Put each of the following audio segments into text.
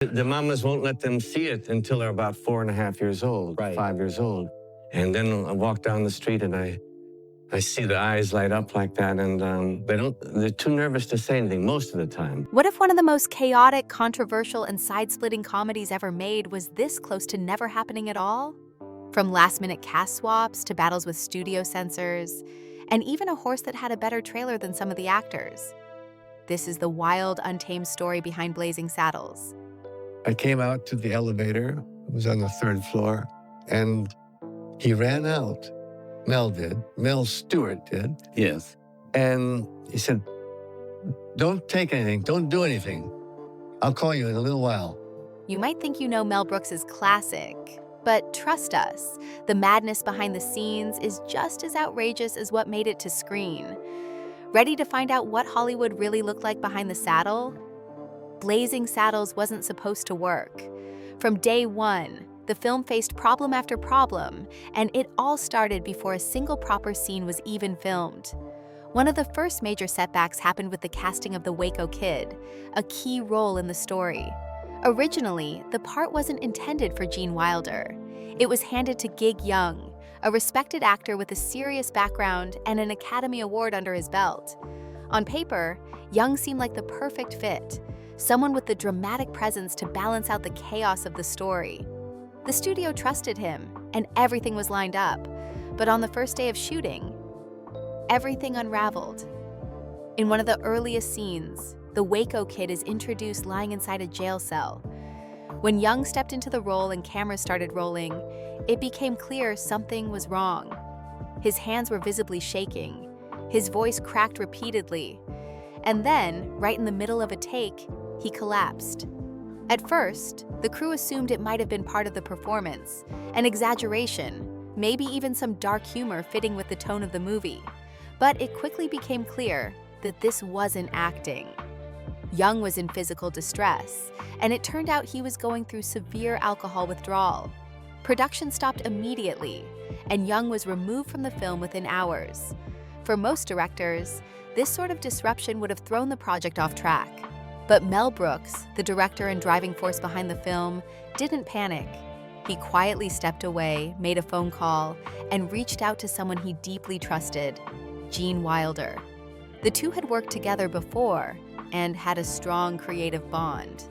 The mamas won't let them see it until they're about 4.5 years old, Right. 5 years old. And then I walk down the street and I see the eyes light up like that, and they're too nervous to say anything most of the time. What if one of the most chaotic, controversial, and side-splitting comedies ever made was this close to never happening at all? From last-minute cast swaps to battles with studio censors, and even a horse that had a better trailer than some of the actors. This is the wild, untamed story behind Blazing Saddles. I came out to the elevator, it was on the 3rd floor, and he ran out. Mel did. Mel Stewart did. Yes. And he said, "Don't take anything. Don't do anything. I'll call you in a little while." You might think you know Mel Brooks's classic, but trust us, the madness behind the scenes is just as outrageous as what made it to screen. Ready to find out what Hollywood really looked like behind the saddle? Blazing Saddles wasn't supposed to work. From day one, the film faced problem after problem, and it all started before a single proper scene was even filmed. One of the first major setbacks happened with the casting of the Waco Kid, a key role in the story. Originally, the part wasn't intended for Gene Wilder. It was handed to Gig Young, a respected actor with a serious background and an Academy Award under his belt. On paper, Young seemed like the perfect fit, someone with the dramatic presence to balance out the chaos of the story. The studio trusted him, and everything was lined up. But on the first day of shooting, everything unraveled. In one of the earliest scenes, the Waco Kid is introduced lying inside a jail cell. When Young stepped into the role and cameras started rolling, it became clear something was wrong. His hands were visibly shaking. His voice cracked repeatedly. And then, right in the middle of a take, he collapsed. At first, the crew assumed it might have been part of the performance, an exaggeration, maybe even some dark humor fitting with the tone of the movie. But it quickly became clear that this wasn't acting. Young was in physical distress, and it turned out he was going through severe alcohol withdrawal. Production stopped immediately, and Young was removed from the film within hours. For most directors, this sort of disruption would have thrown the project off track. But Mel Brooks, the director and driving force behind the film, didn't panic. He quietly stepped away, made a phone call, and reached out to someone he deeply trusted, Gene Wilder. The two had worked together before and had a strong creative bond.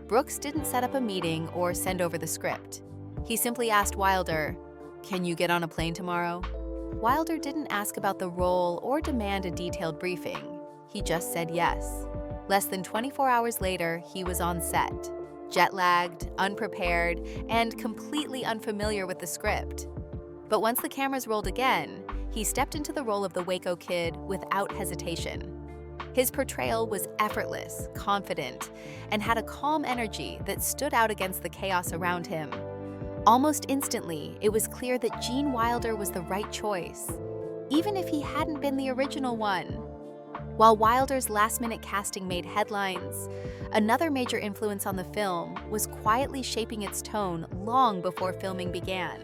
Brooks didn't set up a meeting or send over the script. He simply asked Wilder, "Can you get on a plane tomorrow?" Wilder didn't ask about the role or demand a detailed briefing. He just said yes. Less than 24 hours later, he was on set, jet-lagged, unprepared, and completely unfamiliar with the script. But once the cameras rolled again, he stepped into the role of the Waco Kid without hesitation. His portrayal was effortless, confident, and had a calm energy that stood out against the chaos around him. Almost instantly, it was clear that Gene Wilder was the right choice, even if he hadn't been the original one. While Wilder's last-minute casting made headlines, another major influence on the film was quietly shaping its tone long before filming began.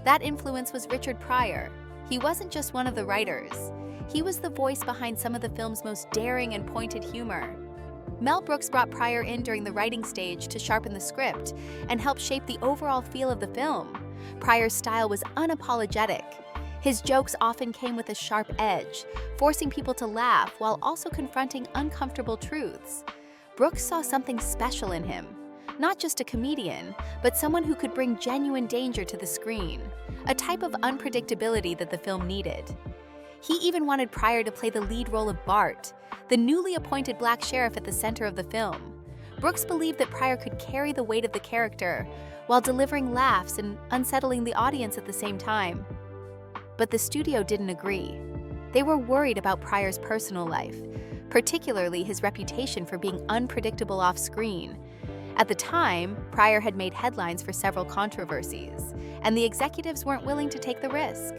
That influence was Richard Pryor. He wasn't just one of the writers. He was the voice behind some of the film's most daring and pointed humor. Mel Brooks brought Pryor in during the writing stage to sharpen the script and help shape the overall feel of the film. Pryor's style was unapologetic. His jokes often came with a sharp edge, forcing people to laugh while also confronting uncomfortable truths. Brooks saw something special in him, not just a comedian, but someone who could bring genuine danger to the screen, a type of unpredictability that the film needed. He even wanted Pryor to play the lead role of Bart, the newly appointed black sheriff at the center of the film. Brooks believed that Pryor could carry the weight of the character while delivering laughs and unsettling the audience at the same time. But the studio didn't agree. They were worried about Pryor's personal life, particularly his reputation for being unpredictable off-screen. At the time, Pryor had made headlines for several controversies, and the executives weren't willing to take the risk.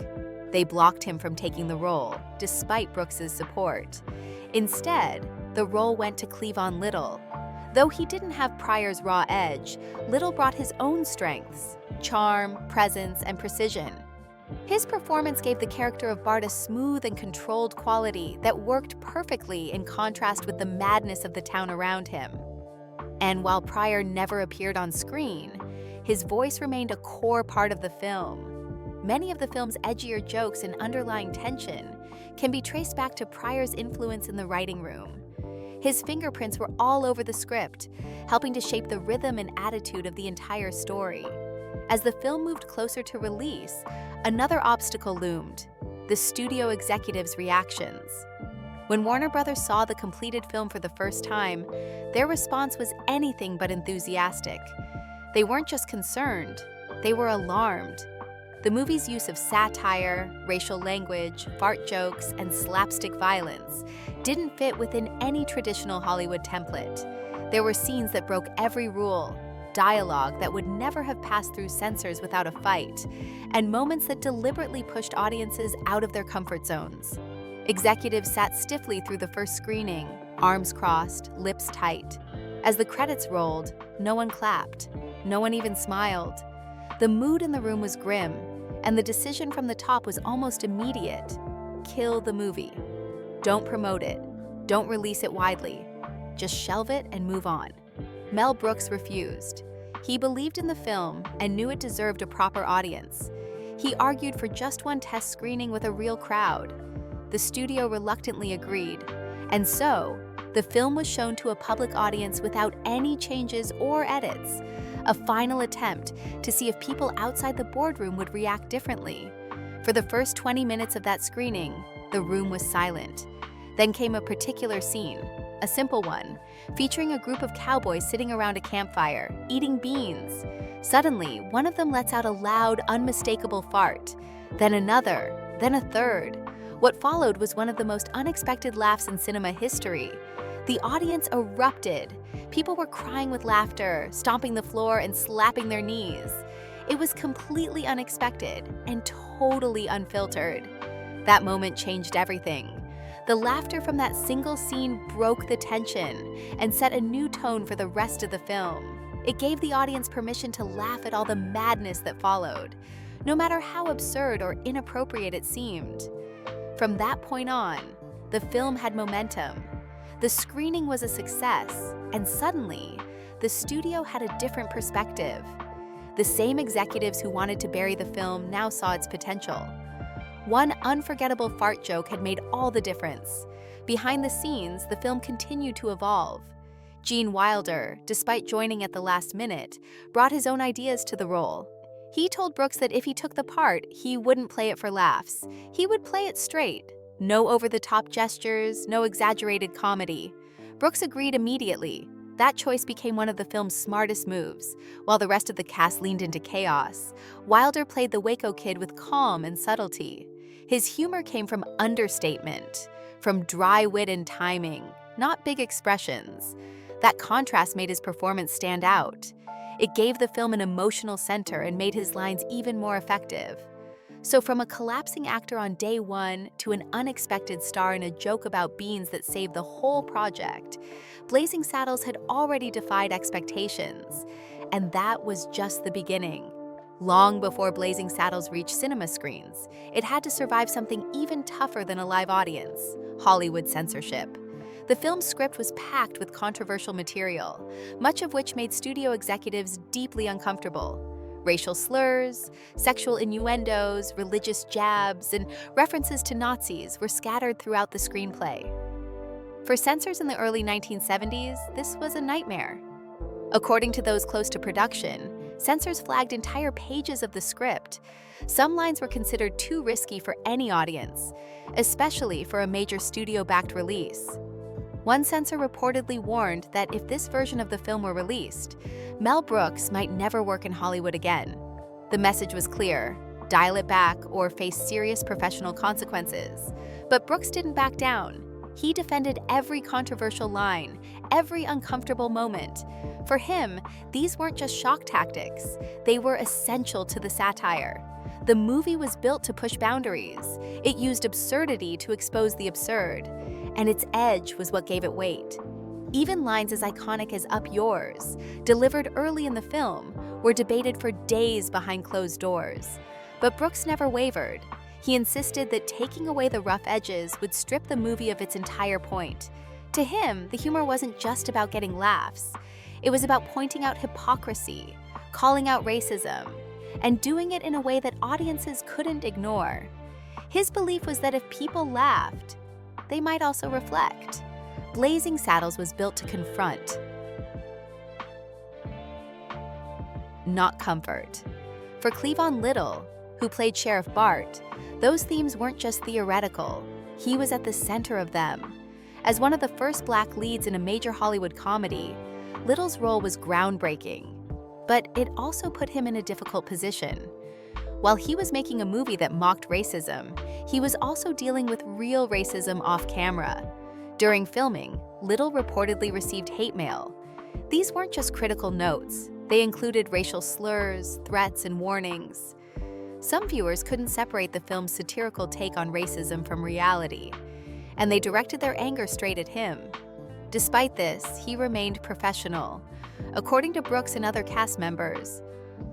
They blocked him from taking the role, despite Brooks's support. Instead, the role went to Cleavon Little. Though he didn't have Pryor's raw edge, Little brought his own strengths, charm, presence, and precision. His performance gave the character of Bart a smooth and controlled quality that worked perfectly in contrast with the madness of the town around him. And while Pryor never appeared on screen, his voice remained a core part of the film. Many of the film's edgier jokes and underlying tension can be traced back to Pryor's influence in the writing room. His fingerprints were all over the script, helping to shape the rhythm and attitude of the entire story. As the film moved closer to release, another obstacle loomed: the studio executives' reactions. When Warner Brothers saw the completed film for the first time, their response was anything but enthusiastic. They weren't just concerned, they were alarmed. The movie's use of satire, racial language, fart jokes, and slapstick violence didn't fit within any traditional Hollywood template. There were scenes that broke every rule, dialogue that would never have passed through censors without a fight, and moments that deliberately pushed audiences out of their comfort zones. Executives sat stiffly through the first screening, arms crossed, lips tight. As the credits rolled, no one clapped. No one even smiled. The mood in the room was grim, and the decision from the top was almost immediate. Kill the movie. Don't promote it. Don't release it widely. Just shelve it and move on. Mel Brooks refused. He believed in the film and knew it deserved a proper audience. He argued for just one test screening with a real crowd. The studio reluctantly agreed, and so the film was shown to a public audience without any changes or edits, a final attempt to see if people outside the boardroom would react differently. For the first 20 minutes of that screening, the room was silent. Then came a particular scene, a simple one, featuring a group of cowboys sitting around a campfire, eating beans. Suddenly, one of them lets out a loud, unmistakable fart, then another, then a third. What followed was one of the most unexpected laughs in cinema history. The audience erupted. People were crying with laughter, stomping the floor, and slapping their knees. It was completely unexpected and totally unfiltered. That moment changed everything. The laughter from that single scene broke the tension and set a new tone for the rest of the film. It gave the audience permission to laugh at all the madness that followed, no matter how absurd or inappropriate it seemed. From that point on, the film had momentum. The screening was a success, and suddenly, the studio had a different perspective. The same executives who wanted to bury the film now saw its potential. One unforgettable fart joke had made all the difference. Behind the scenes, the film continued to evolve. Gene Wilder, despite joining at the last minute, brought his own ideas to the role. He told Brooks that if he took the part, he wouldn't play it for laughs. He would play it straight. No over-the-top gestures, no exaggerated comedy. Brooks agreed immediately. That choice became one of the film's smartest moves. While the rest of the cast leaned into chaos, Wilder played the Waco Kid with calm and subtlety. His humor came from understatement, from dry wit and timing, not big expressions. That contrast made his performance stand out. It gave the film an emotional center and made his lines even more effective. So from a collapsing actor on day one to an unexpected star in a joke about beans that saved the whole project, Blazing Saddles had already defied expectations. And that was just the beginning. Long before Blazing Saddles reached cinema screens, it had to survive something even tougher than a live audience: Hollywood censorship. The film's script was packed with controversial material, much of which made studio executives deeply uncomfortable. Racial slurs, sexual innuendos, religious jabs, and references to Nazis were scattered throughout the screenplay. For censors in the early 1970s, this was a nightmare. According to those close to production, censors flagged entire pages of the script. Some lines were considered too risky for any audience, especially for a major studio-backed release. One censor reportedly warned that if this version of the film were released, Mel Brooks might never work in Hollywood again. The message was clear: dial it back or face serious professional consequences. But Brooks didn't back down. He defended every controversial line, every uncomfortable moment. For him, these weren't just shock tactics. They were essential to the satire. The movie was built to push boundaries. It used absurdity to expose the absurd, and its edge was what gave it weight. Even lines as iconic as "Up Yours," delivered early in the film, were debated for days behind closed doors. But Brooks never wavered. He insisted that taking away the rough edges would strip the movie of its entire point. To him, the humor wasn't just about getting laughs. It was about pointing out hypocrisy, calling out racism, and doing it in a way that audiences couldn't ignore. His belief was that if people laughed, they might also reflect. Blazing Saddles was built to confront, not comfort. For Cleavon Little, who played Sheriff Bart, those themes weren't just theoretical. He was at the center of them. As one of the first Black leads in a major Hollywood comedy, Little's role was groundbreaking, but it also put him in a difficult position. While he was making a movie that mocked racism, he was also dealing with real racism off camera. During filming, Little reportedly received hate mail. These weren't just critical notes. They included racial slurs, threats, and warnings. Some viewers couldn't separate the film's satirical take on racism from reality, and they directed their anger straight at him. Despite this, he remained professional. According to Brooks and other cast members,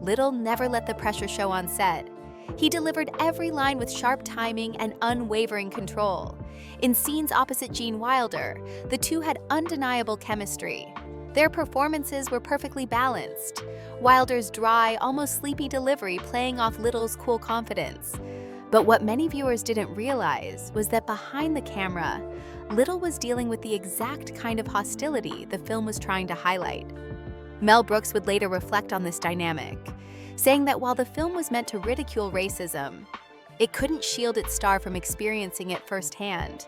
Little never let the pressure show on set. He delivered every line with sharp timing and unwavering control. In scenes opposite Gene Wilder, the two had undeniable chemistry. Their performances were perfectly balanced, Wilder's dry, almost sleepy delivery playing off Little's cool confidence. But what many viewers didn't realize was that behind the camera, Little was dealing with the exact kind of hostility the film was trying to highlight. Mel Brooks would later reflect on this dynamic, saying that while the film was meant to ridicule racism, it couldn't shield its star from experiencing it firsthand.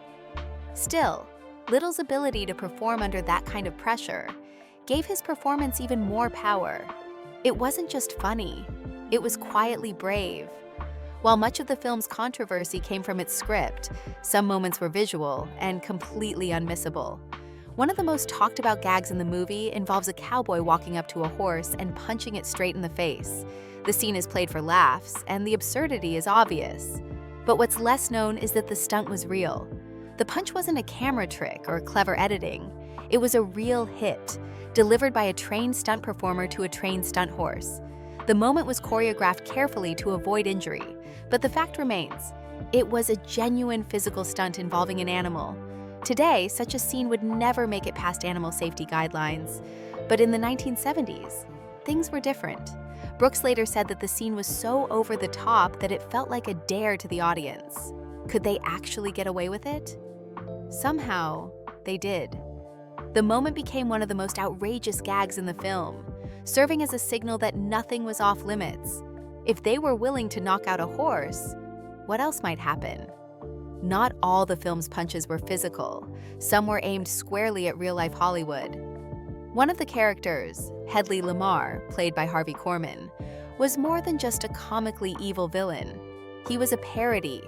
Still, Little's ability to perform under that kind of pressure gave his performance even more power. It wasn't just funny, it was quietly brave. While much of the film's controversy came from its script, some moments were visual and completely unmissable. One of the most talked about gags in the movie involves a cowboy walking up to a horse and punching it straight in the face. The scene is played for laughs, and the absurdity is obvious. But what's less known is that the stunt was real. The punch wasn't a camera trick or clever editing. It was a real hit, delivered by a trained stunt performer to a trained stunt horse. The moment was choreographed carefully to avoid injury, but the fact remains, it was a genuine physical stunt involving an animal. Today, such a scene would never make it past animal safety guidelines. But in the 1970s, things were different. Brooks later said that the scene was so over the top that it felt like a dare to the audience. Could they actually get away with it? Somehow, they did. The moment became one of the most outrageous gags in the film, serving as a signal that nothing was off limits. If they were willing to knock out a horse, what else might happen? Not all the film's punches were physical. Some were aimed squarely at real-life Hollywood. One of the characters, Hedley Lamar, played by Harvey Korman, was more than just a comically evil villain. He was a parody,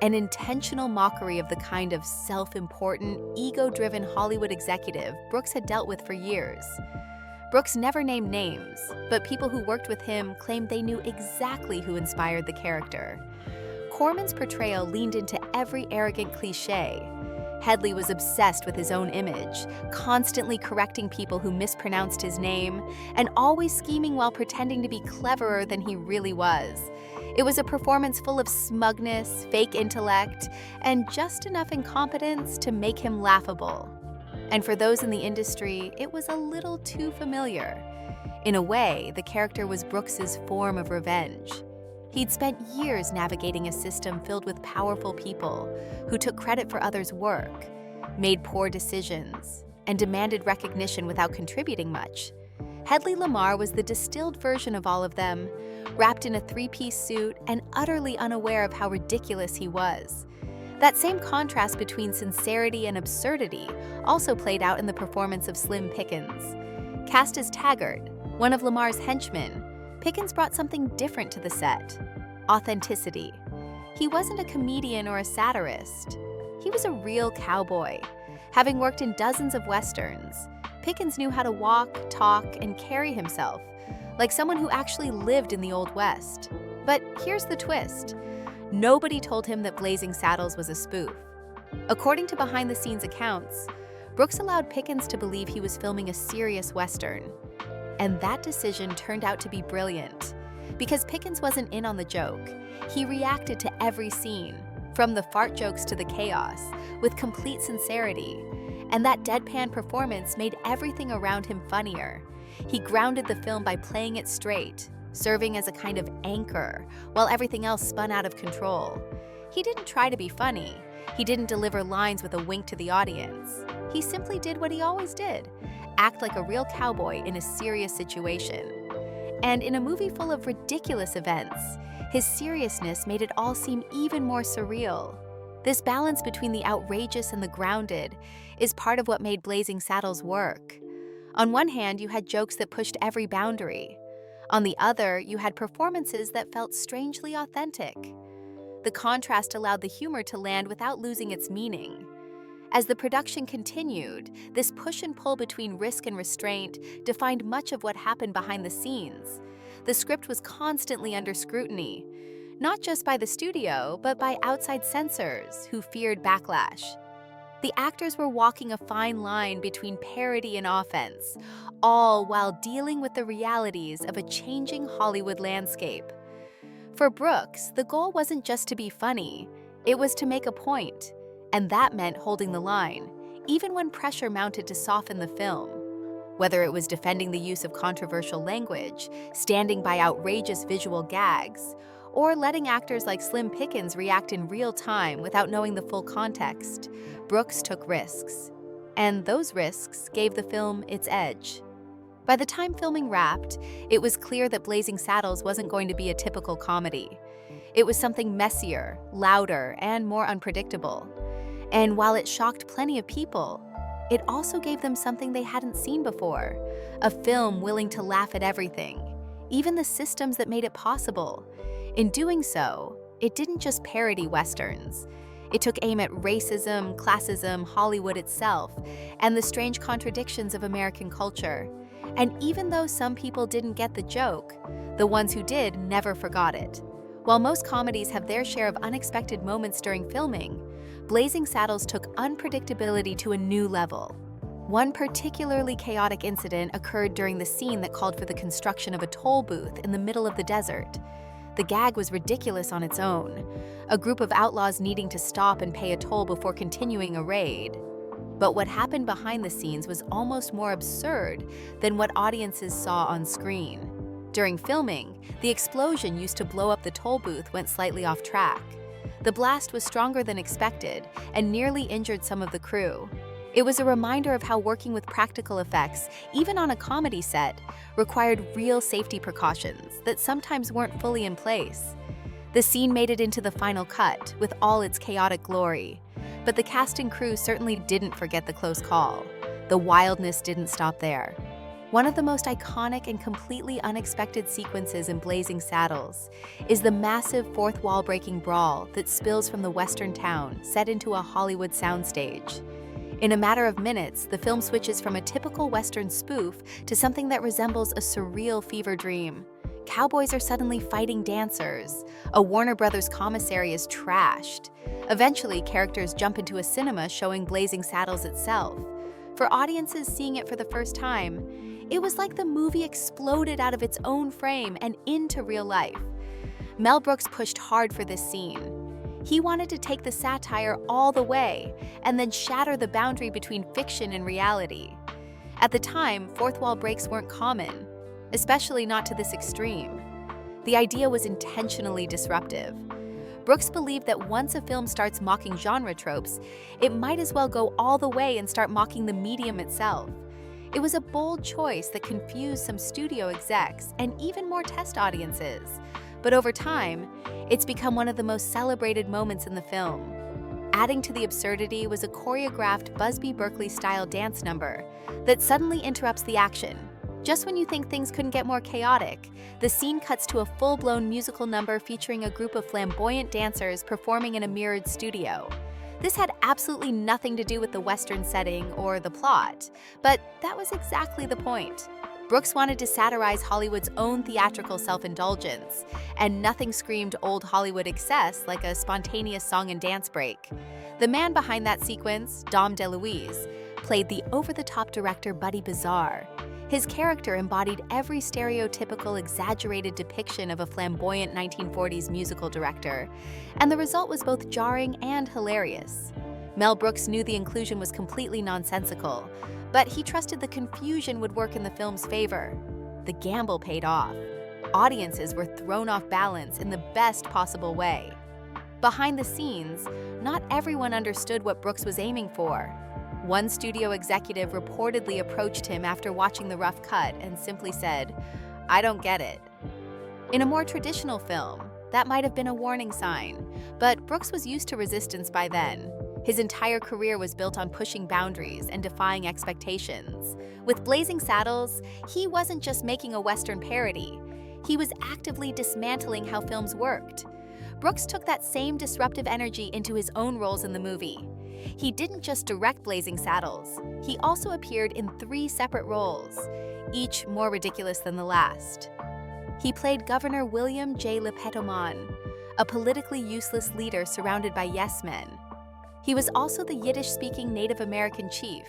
an intentional mockery of the kind of self-important, ego-driven Hollywood executive Brooks had dealt with for years. Brooks never named names, but people who worked with him claimed they knew exactly who inspired the character. Corman's portrayal leaned into every arrogant cliché. Hedley was obsessed with his own image, constantly correcting people who mispronounced his name, and always scheming while pretending to be cleverer than he really was. It was a performance full of smugness, fake intellect, and just enough incompetence to make him laughable. And for those in the industry, it was a little too familiar. In a way, the character was Brooks's form of revenge. He'd spent years navigating a system filled with powerful people who took credit for others' work, made poor decisions, and demanded recognition without contributing much. Hedley Lamar was the distilled version of all of them, wrapped in a three-piece suit and utterly unaware of how ridiculous he was. That same contrast between sincerity and absurdity also played out in the performance of Slim Pickens. Cast as Taggart, one of Lamar's henchmen, Pickens brought something different to the set: authenticity. He wasn't a comedian or a satirist. He was a real cowboy. Having worked in dozens of westerns, Pickens knew how to walk, talk, and carry himself, like someone who actually lived in the Old West. But here's the twist. Nobody told him that Blazing Saddles was a spoof. According to behind-the-scenes accounts, Brooks allowed Pickens to believe he was filming a serious Western. And that decision turned out to be brilliant. Because Pickens wasn't in on the joke, he reacted to every scene, from the fart jokes to the chaos, with complete sincerity. And that deadpan performance made everything around him funnier. He grounded the film by playing it straight, serving as a kind of anchor, while everything else spun out of control. He didn't try to be funny. He didn't deliver lines with a wink to the audience. He simply did what he always did: act like a real cowboy in a serious situation. And in a movie full of ridiculous events, his seriousness made it all seem even more surreal. This balance between the outrageous and the grounded is part of what made Blazing Saddles work. On one hand, you had jokes that pushed every boundary. On the other, you had performances that felt strangely authentic. The contrast allowed the humor to land without losing its meaning. As the production continued, this push and pull between risk and restraint defined much of what happened behind the scenes. The script was constantly under scrutiny, not just by the studio, but by outside censors who feared backlash. The actors were walking a fine line between parody and offense, all while dealing with the realities of a changing Hollywood landscape. For Brooks, the goal wasn't just to be funny, it was to make a point, and that meant holding the line, even when pressure mounted to soften the film. Whether it was defending the use of controversial language, standing by outrageous visual gags, or letting actors like Slim Pickens react in real time without knowing the full context, Brooks took risks. And those risks gave the film its edge. By the time filming wrapped, it was clear that Blazing Saddles wasn't going to be a typical comedy. It was something messier, louder, and more unpredictable. And while it shocked plenty of people, it also gave them something they hadn't seen before: a film willing to laugh at everything, even the systems that made it possible. In doing so, it didn't just parody Westerns. It took aim at racism, classism, Hollywood itself, and the strange contradictions of American culture. And even though some people didn't get the joke, the ones who did never forgot it. While most comedies have their share of unexpected moments during filming, Blazing Saddles took unpredictability to a new level. One particularly chaotic incident occurred during the scene that called for the construction of a toll booth in the middle of the desert. The gag was ridiculous on its own, a group of outlaws needing to stop and pay a toll before continuing a raid. But what happened behind the scenes was almost more absurd than what audiences saw on screen. During filming, the explosion used to blow up the toll booth went slightly off track. The blast was stronger than expected and nearly injured some of the crew. It was a reminder of how working with practical effects, even on a comedy set, required real safety precautions that sometimes weren't fully in place. The scene made it into the final cut with all its chaotic glory. But the cast and crew certainly didn't forget the close call. The wildness didn't stop there. One of the most iconic and completely unexpected sequences in Blazing Saddles is the massive fourth wall-breaking brawl that spills from the western town set into a Hollywood soundstage. In a matter of minutes, the film switches from a typical Western spoof to something that resembles a surreal fever dream. Cowboys are suddenly fighting dancers. A Warner Brothers commissary is trashed. Eventually, characters jump into a cinema showing Blazing Saddles itself. For audiences seeing it for the first time, it was like the movie exploded out of its own frame and into real life. Mel Brooks pushed hard for this scene. He wanted to take the satire all the way and then shatter the boundary between fiction and reality. At the time, fourth wall breaks weren't common, especially not to this extreme. The idea was intentionally disruptive. Brooks believed that once a film starts mocking genre tropes, it might as well go all the way and start mocking the medium itself. It was a bold choice that confused some studio execs and even more test audiences. But over time, it's become one of the most celebrated moments in the film. Adding to the absurdity was a choreographed Busby Berkeley-style dance number that suddenly interrupts the action. Just when you think things couldn't get more chaotic, the scene cuts to a full-blown musical number featuring a group of flamboyant dancers performing in a mirrored studio. This had absolutely nothing to do with the Western setting or the plot, but that was exactly the point. Brooks wanted to satirize Hollywood's own theatrical self-indulgence, and nothing screamed old Hollywood excess like a spontaneous song and dance break. The man behind that sequence, Dom DeLuise, played the over-the-top director Buddy Bazaar. His character embodied every stereotypical, exaggerated depiction of a flamboyant 1940s musical director, and the result was both jarring and hilarious. Mel Brooks knew the inclusion was completely nonsensical, But he trusted the confusion would work in the film's favor. The gamble paid off. Audiences were thrown off balance in the best possible way. Behind the scenes, not everyone understood what Brooks was aiming for. One studio executive reportedly approached him after watching the rough cut and simply said, "I don't get it." In a more traditional film, that might have been a warning sign, but Brooks was used to resistance by then. His entire career was built on pushing boundaries and defying expectations. With Blazing Saddles, he wasn't just making a Western parody. He was actively dismantling how films worked. Brooks took that same disruptive energy into his own roles in the movie. He didn't just direct Blazing Saddles, he also appeared in 3 separate roles, each more ridiculous than the last. He played Governor William J. Lepetoman, a politically useless leader surrounded by yes-men. He was also the Yiddish-speaking Native American chief,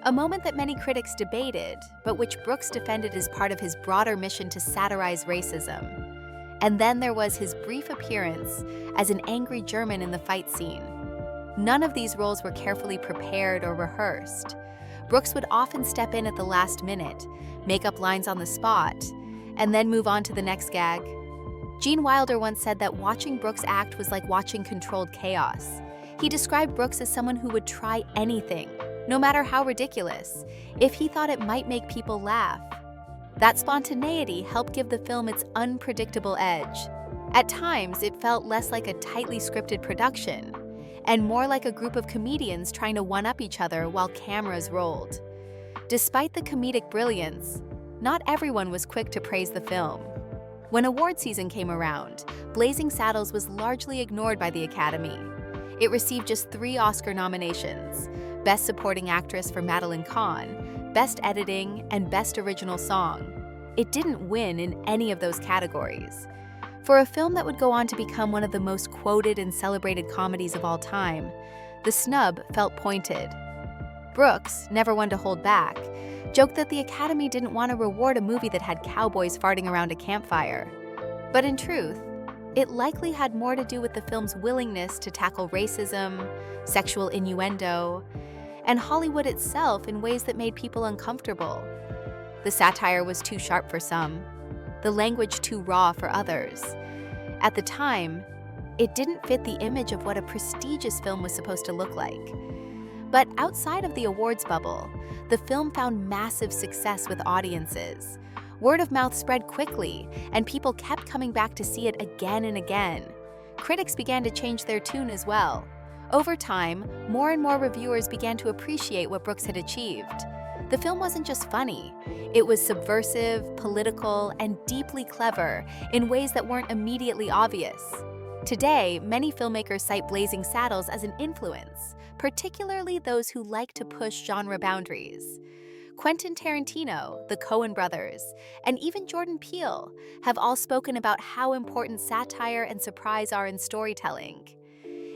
a moment that many critics debated, but which Brooks defended as part of his broader mission to satirize racism. And then there was his brief appearance as an angry German in the fight scene. None of these roles were carefully prepared or rehearsed. Brooks would often step in at the last minute, make up lines on the spot, and then move on to the next gag. Gene Wilder once said that watching Brooks act was like watching controlled chaos. He described Brooks as someone who would try anything, no matter how ridiculous, if he thought it might make people laugh. That spontaneity helped give the film its unpredictable edge. At times, it felt less like a tightly scripted production, and more like a group of comedians trying to one-up each other while cameras rolled. Despite the comedic brilliance, not everyone was quick to praise the film. When award season came around, Blazing Saddles was largely ignored by the Academy. It received just 3 Oscar nominations: Best Supporting Actress for Madeline Kahn, Best Editing, and Best Original Song. It didn't win in any of those categories. For a film that would go on to become one of the most quoted and celebrated comedies of all time, the snub felt pointed. Brooks, never one to hold back, joked that the Academy didn't want to reward a movie that had cowboys farting around a campfire. But in truth, it likely had more to do with the film's willingness to tackle racism, sexual innuendo, and Hollywood itself in ways that made people uncomfortable. The satire was too sharp for some, the language too raw for others. At the time, it didn't fit the image of what a prestigious film was supposed to look like. But outside of the awards bubble, the film found massive success with audiences. Word of mouth spread quickly, and people kept coming back to see it again and again. Critics began to change their tune as well. Over time, more and more reviewers began to appreciate what Brooks had achieved. The film wasn't just funny. It was subversive, political, and deeply clever in ways that weren't immediately obvious. Today, many filmmakers cite Blazing Saddles as an influence, particularly those who like to push genre boundaries. Quentin Tarantino, the Coen brothers, and even Jordan Peele have all spoken about how important satire and surprise are in storytelling.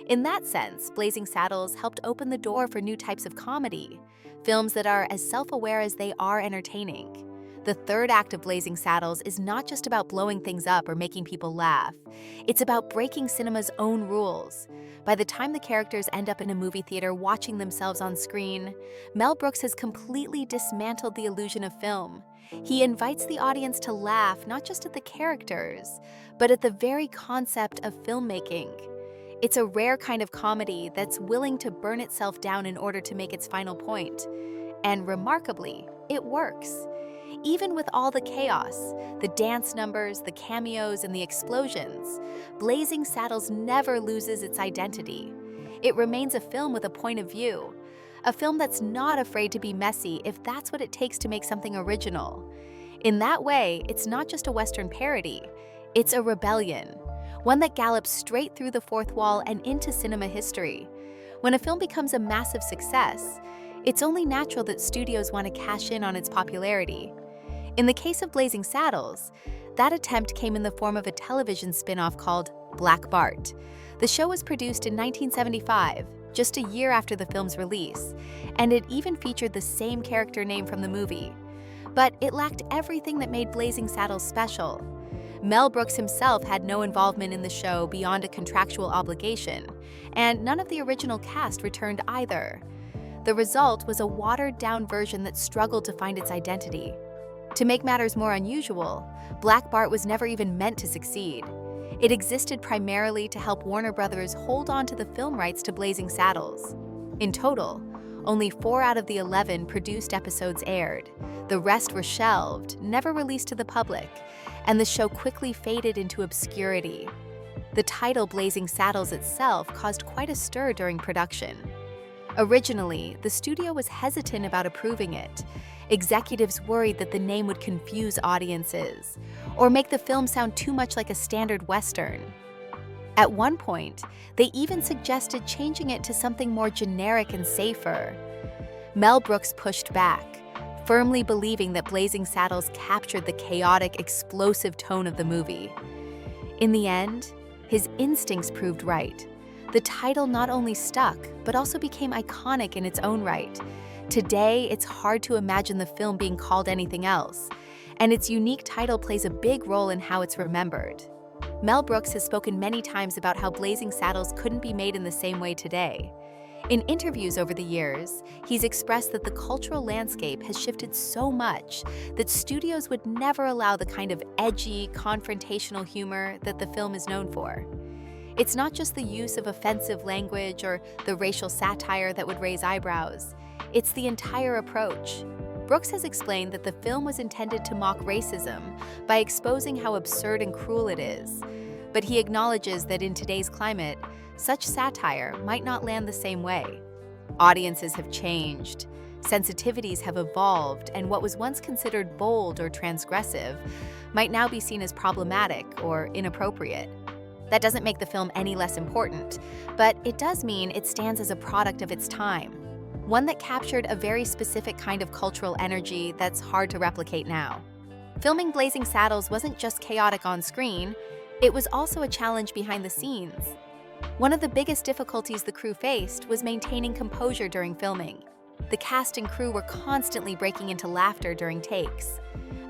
In that sense, Blazing Saddles helped open the door for new types of comedy, films that are as self-aware as they are entertaining. The third act of Blazing Saddles is not just about blowing things up or making people laugh. It's about breaking cinema's own rules. By the time the characters end up in a movie theater watching themselves on screen, Mel Brooks has completely dismantled the illusion of film. He invites the audience to laugh not just at the characters, but at the very concept of filmmaking. It's a rare kind of comedy that's willing to burn itself down in order to make its final point. And remarkably, it works. Even with all the chaos, the dance numbers, the cameos, and the explosions, Blazing Saddles never loses its identity. It remains a film with a point of view, a film that's not afraid to be messy if that's what it takes to make something original. In that way, it's not just a Western parody, it's a rebellion, one that gallops straight through the fourth wall and into cinema history. When a film becomes a massive success, it's only natural that studios want to cash in on its popularity. In the case of Blazing Saddles, that attempt came in the form of a television spin-off called Black Bart. The show was produced in 1975, just a year after the film's release, and it even featured the same character name from the movie. But it lacked everything that made Blazing Saddles special. Mel Brooks himself had no involvement in the show beyond a contractual obligation, and none of the original cast returned either. The result was a watered-down version that struggled to find its identity. To make matters more unusual, Black Bart was never even meant to succeed. It existed primarily to help Warner Brothers hold on to the film rights to Blazing Saddles. In total, only 4 out of the 11 produced episodes aired. The rest were shelved, never released to the public, and the show quickly faded into obscurity. The title Blazing Saddles itself caused quite a stir during production. Originally, the studio was hesitant about approving it. Executives worried that the name would confuse audiences or make the film sound too much like a standard Western. At one point, they even suggested changing it to something more generic and safer. Mel Brooks pushed back, firmly believing that Blazing Saddles captured the chaotic, explosive tone of the movie. In the end, his instincts proved right. The title not only stuck, but also became iconic in its own right. Today, it's hard to imagine the film being called anything else, and its unique title plays a big role in how it's remembered. Mel Brooks has spoken many times about how Blazing Saddles couldn't be made in the same way today. In interviews over the years, he's expressed that the cultural landscape has shifted so much that studios would never allow the kind of edgy, confrontational humor that the film is known for. It's not just the use of offensive language or the racial satire that would raise eyebrows. It's the entire approach. Brooks has explained that the film was intended to mock racism by exposing how absurd and cruel it is. But he acknowledges that in today's climate, such satire might not land the same way. Audiences have changed, sensitivities have evolved, and what was once considered bold or transgressive might now be seen as problematic or inappropriate. That doesn't make the film any less important, but it does mean it stands as a product of its time, one that captured a very specific kind of cultural energy that's hard to replicate now. Filming Blazing Saddles wasn't just chaotic on screen, it was also a challenge behind the scenes. One of the biggest difficulties the crew faced was maintaining composure during filming. The cast and crew were constantly breaking into laughter during takes.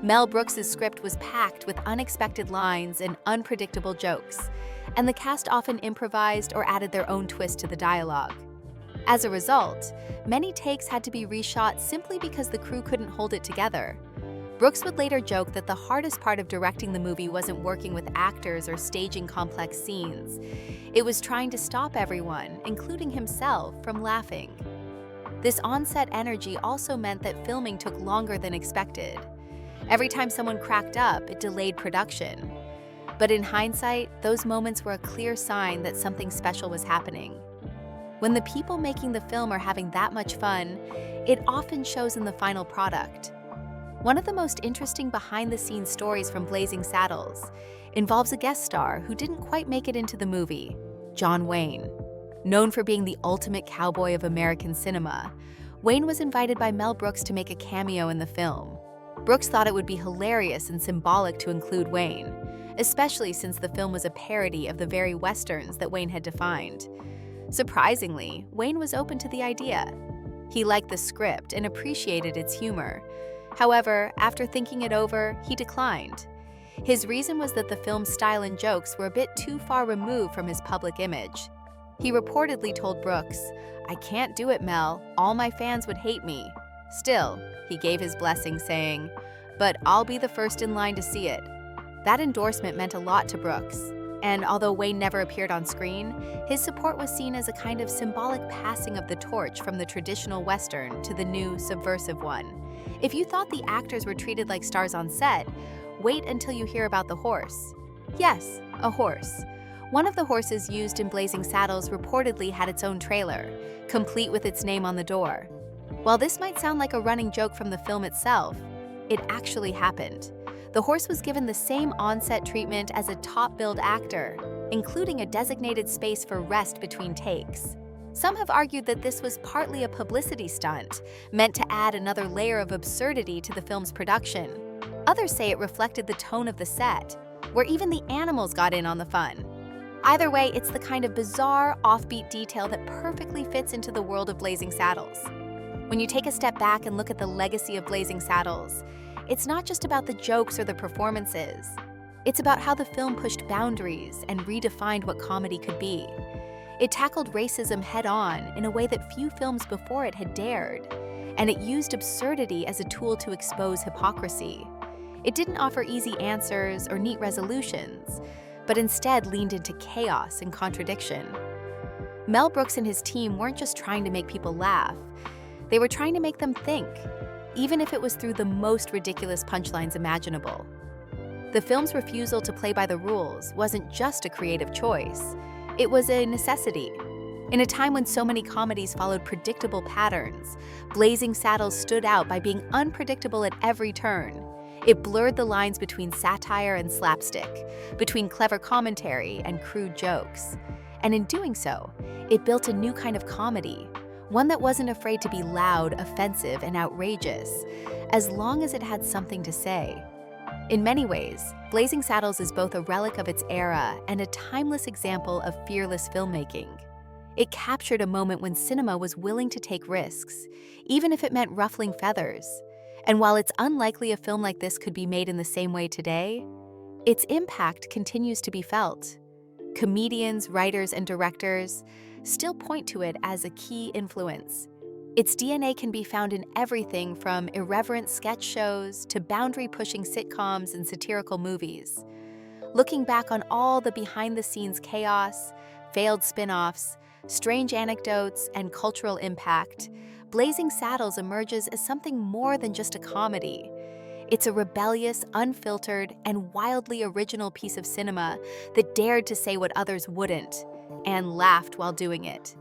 Mel Brooks' script was packed with unexpected lines and unpredictable jokes, and the cast often improvised or added their own twist to the dialogue. As a result, many takes had to be reshot simply because the crew couldn't hold it together. Brooks would later joke that the hardest part of directing the movie wasn't working with actors or staging complex scenes. It was trying to stop everyone, including himself, from laughing. This on-set energy also meant that filming took longer than expected. Every time someone cracked up, it delayed production. But in hindsight, those moments were a clear sign that something special was happening. When the people making the film are having that much fun, it often shows in the final product. One of the most interesting behind-the-scenes stories from Blazing Saddles involves a guest star who didn't quite make it into the movie, John Wayne. Known for being the ultimate cowboy of American cinema, Wayne was invited by Mel Brooks to make a cameo in the film. Brooks thought it would be hilarious and symbolic to include Wayne, especially since the film was a parody of the very westerns that Wayne had defined. Surprisingly, Wayne was open to the idea. He liked the script and appreciated its humor. However, after thinking it over, he declined. His reason was that the film's style and jokes were a bit too far removed from his public image. He reportedly told Brooks, "I can't do it, Mel. All my fans would hate me." Still, he gave his blessing, saying, "But I'll be the first in line to see it." That endorsement meant a lot to Brooks, and although Wayne never appeared on screen, his support was seen as a kind of symbolic passing of the torch from the traditional Western to the new, subversive one. If you thought the actors were treated like stars on set, wait until you hear about the horse. Yes, a horse. One of the horses used in Blazing Saddles reportedly had its own trailer, complete with its name on the door. While this might sound like a running joke from the film itself, it actually happened. The horse was given the same on-set treatment as a top-billed actor, including a designated space for rest between takes. Some have argued that this was partly a publicity stunt, meant to add another layer of absurdity to the film's production. Others say it reflected the tone of the set, where even the animals got in on the fun. Either way, it's the kind of bizarre, offbeat detail that perfectly fits into the world of Blazing Saddles. When you take a step back and look at the legacy of Blazing Saddles, it's not just about the jokes or the performances. It's about how the film pushed boundaries and redefined what comedy could be. It tackled racism head-on in a way that few films before it had dared, and it used absurdity as a tool to expose hypocrisy. It didn't offer easy answers or neat resolutions, but instead leaned into chaos and contradiction. Mel Brooks and his team weren't just trying to make people laugh, they were trying to make them think, even if it was through the most ridiculous punchlines imaginable. The film's refusal to play by the rules wasn't just a creative choice, it was a necessity. In a time when so many comedies followed predictable patterns, Blazing Saddles stood out by being unpredictable at every turn. It blurred the lines between satire and slapstick, between clever commentary and crude jokes. And in doing so, it built a new kind of comedy, one that wasn't afraid to be loud, offensive, and outrageous, as long as it had something to say. In many ways, Blazing Saddles is both a relic of its era and a timeless example of fearless filmmaking. It captured a moment when cinema was willing to take risks, even if it meant ruffling feathers. And while it's unlikely a film like this could be made in the same way today, its impact continues to be felt. Comedians, writers, and directors still point to it as a key influence. Its DNA can be found in everything from irreverent sketch shows to boundary-pushing sitcoms and satirical movies. Looking back on all the behind-the-scenes chaos, failed spin-offs, strange anecdotes, and cultural impact, Blazing Saddles emerges as something more than just a comedy. It's a rebellious, unfiltered, and wildly original piece of cinema that dared to say what others wouldn't, and laughed while doing it.